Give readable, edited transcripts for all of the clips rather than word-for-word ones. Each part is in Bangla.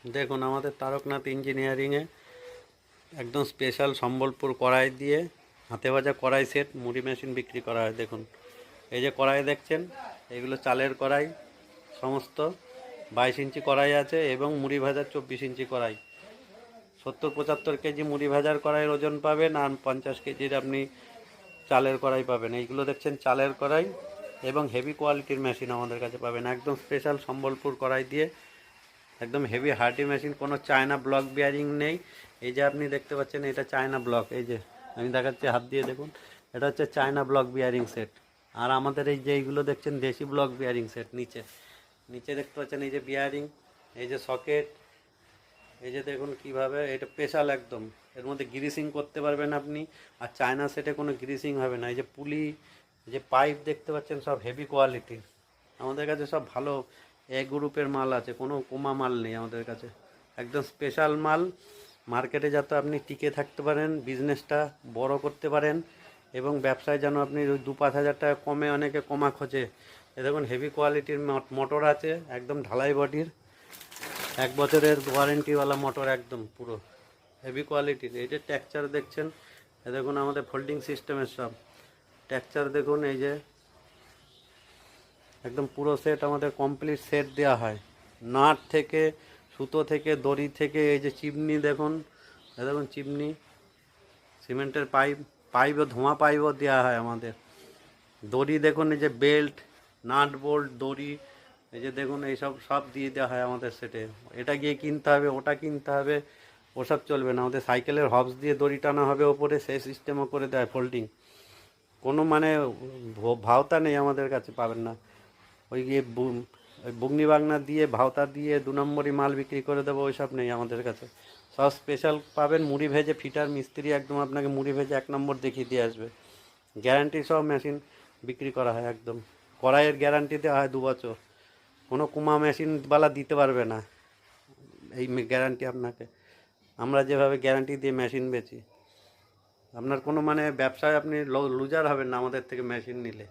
দেখুন আমাদের তারকনাথ ইঞ্জিনিয়ারিংয়ে একদম স্পেশাল সম্বলপুর কড়াই দিয়ে হাতে ভাজা কড়াই সেট মুড়ি মেশিন বিক্রি করা হয়। দেখুন এই যে কড়াই দেখছেন, এগুলো চালের কড়াই, সমস্ত 22 ইঞ্চি কড়াই আছে এবং মুড়ি ভাজার 24 ইঞ্চি কড়াই। 70-75 কেজি মুড়ি ভাজার কড়াইয়ের ওজন পাবেন আর 50 কেজির আপনি চালের কড়াই পাবেন। এইগুলো দেখছেন চালের কড়াই এবং হেভি কোয়ালিটির মেশিন আমাদের কাছে পাবেন একদম স্পেশাল সম্বলপুর কড়াই দিয়ে, একদম হেভি হার্ডি মেশিন। কোনো চায়না ব্লক বিয়ারিং নেই। এই যে আপনি দেখতে পাচ্ছেন এটা চায়না ব্লক, এই যে আমি দেখাচ্ছি হাত দিয়ে দেখুন, এটা হচ্ছে চায়না ব্লক বিয়ারিং সেট। আর আমাদের এই যে এইগুলো দেখছেন দেশি ব্লক বিয়ারিং সেট। নিচে নিচে দেখতে পাচ্ছেন এই যে বিয়ারিং, এই যে সকেট, এই যে দেখুন কিভাবে এটা স্পেশাল একদম, এর মধ্যে গ্রিসিং করতে পারবেন আপনি। আর চায়না সেটে কোনো গ্রিসিং হবে না। এই যে পুলি, যে পাইপ দেখতে পাচ্ছেন সব হেভি কোয়ালিটি। আমাদের কাছে সব ভালো এ গ্রুপের মাল আছে, কোনো কমা মাল নেই আমাদের কাছে, একদম স্পেশাল মাল। মার্কেটে যাতে আপনি টিকে থাকতে পারেন, বিজনেসটা বড় করতে পারেন এবং ব্যবসায় যেন আপনি 2-5 হাজার টাকা কমে, অনেকে কমা খোঁজে। এ দেখুন হেভি কোয়ালিটির মোটর আছে, একদম ঢালাই বডির, 1 বছরের ওয়ারেন্টিওয়ালা মোটর, একদম পুরো হেভি কোয়ালিটির। এই যে টেক্সচার দেখছেন, এ দেখুন আমাদের ফোল্ডিং সিস্টেমের সব টেক্সচার দেখুন। এই যে একদম পুরো সেট আমাদের কমপ্লিট সেট দেওয়া হয়, নাট থেকে, সুতো থেকে, দড়ি থেকে। এই যে চিমনি দেখুন, এই দেখুন চিমনি, সিমেন্টের পাইপ, পাইপও ধোঁয়া পাইপও দেওয়া হয় আমাদের। দড়ি দেখুন, এই যে বেল্ট, নাট বোল্ট, দড়ি, এই যে দেখুন এইসব সব দিয়ে দেওয়া হয় আমাদের সেটে। এটা গিয়ে কিনতে হবে, ওটা কিনতে হবে, ওসব চলবে না। আমাদের সাইকেলের হবস দিয়ে দড়ি টানা হবে ওপরে, সেই সিস্টেমও করে দেয় ফোল্ডিং। কোনো মানে ভাওতা নেই আমাদের কাছে, পাবেন না। ওই গিয়ে ওই বুগনি বাগনা দিয়ে ভাওতা দিয়ে 2 নম্বরই মাল বিক্রি করে দেবো, ওইসব নেই আমাদের কাছে। সব স্পেশাল পাবেন। মুড়ি ভেজে ফিটার মিস্ত্রি একদম আপনাকে মুড়ি ভেজে 1 নম্বর দেখিয়ে দিয়ে আসবে। গ্যারান্টি সব মেশিন বিক্রি করা হয় একদম। কড়াইয়ের গ্যারান্টি দেওয়া হয় 2 বছর। কোনো কুমা মেশিনওয়ালা দিতে পারবে না এই গ্যারান্টি আপনাকে। আমরা যেভাবে গ্যারান্টি দিয়ে মেশিন বেচি, আপনার কোনো মানে ব্যবসায় আপনি লুজার হবেন না আমাদের থেকে মেশিন নিলে।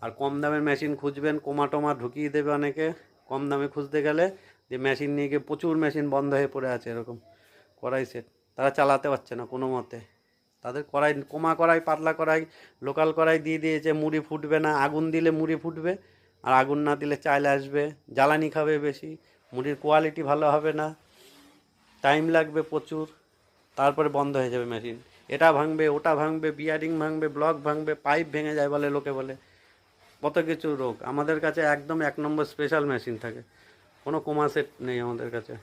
আর কম দামের মেশিন খুঁজবেন, কোমা টোমা ঢুকিয়ে দেবে অনেকে কম দামে খুঁজতে গেলে, যে মেশিন নিয়ে গিয়ে প্রচুর মেশিন বন্ধ হয়ে পড়ে আছে এরকম কড়াই সেট, তারা চালাতে পারছে না কোনো মতে। তাদের কড়াই, কোমা কড়াই, পাতলা কড়াই, লোকাল কড়াই দিয়ে দিয়েছে, মুড়ি ফুটবে না। আগুন দিলে মুড়ি ফুটবে, আর আগুন না দিলে চাইলে আসবে, জ্বালানি খাবে বেশি, মুড়ির কোয়ালিটি ভালো হবে না, টাইম লাগবে প্রচুর, তারপরে বন্ধ হয়ে যাবে মেশিন। এটা ভাঙবে, ওটা ভাঙবে, বিয়ারিং ভাঙবে, ব্লক ভাঙবে, পাইপ ভেঙে যায় বলে লোকে বলে, কত কিছু রোগ। আমাদের কাছে একদম 1 নম্বর স্পেশাল মেশিন থাকে, কোনো কোমা সেট নেই আমাদের কাছে।